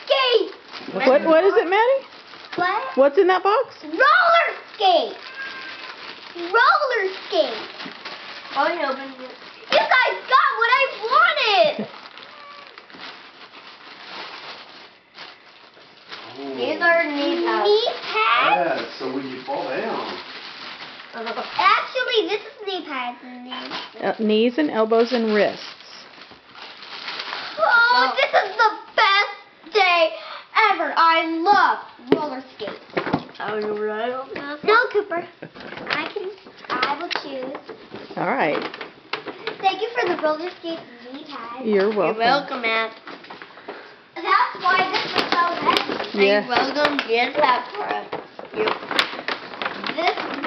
skates! What is it, Maddie? What? What's in that box? Roller skates! Roller skates! I opened it. You guys got what I wanted! These are knee pads. Knee pads? Yeah, so when you fall down. Actually, this is knee pads. Knees and elbows and wrists. Oh, this is the best day ever. I love roller skates. Oh, you're right on that. No, Cooper. I will choose. All right. Thank you for the roller skates and knee pads. You're welcome. You're welcome, man. That's why this was so heavy. Yeah. You're welcome. Get that for us. This one.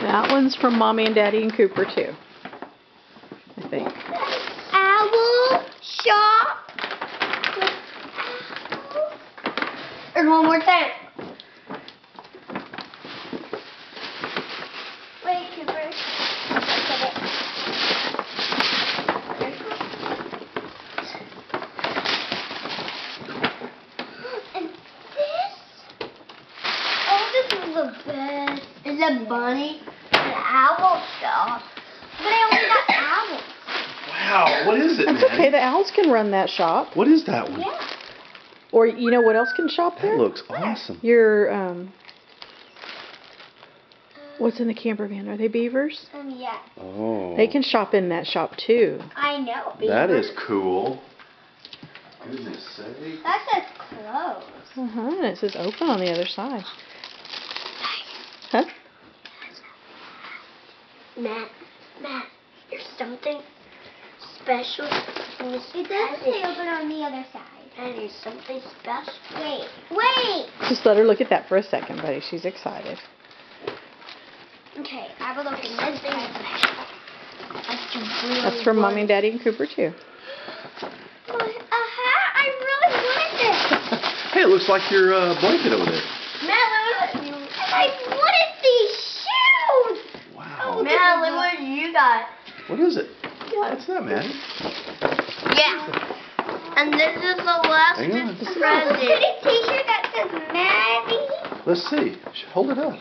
That one's from Mommy and Daddy and Cooper too, I think. Owl shop. And one more time. Wait, Cooper. And this? Oh, this is the best. Is that bunny? An owl shop. But I only got owls. Wow, what is it, That's Maddie? okay. The owls can run that shop. What is that one? Yeah. Or you know what else can shop there? That looks awesome. Your what's in the camper van? Are they beavers? Yeah. Oh. They can shop in that shop too. I know. That is cool. Goodness sake. That says closed. And it says open on the other side. Huh? Matt, there's something special in this It does say open on the other side. And there's something special. Wait. Just let her look at that for a second, buddy. She's excited. Okay, I will open this thing. That's from Mommy and Daddy and Cooper too. A hat? I really wanted this. Hey, it looks like your blanket over there. Matt, I wanted these shoes. Wow. Matt, look what you got. What is it? What's that, Maddie? Yeah. And this is the last Hang on. Pretty present. t-shirt that says Maddie. Let's see. Hold it up.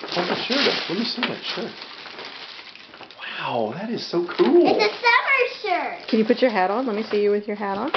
Hold the shirt up. Let me see that shirt. Wow, that is so cool. It's a summer shirt. Can you put your hat on? Let me see you with your hat on.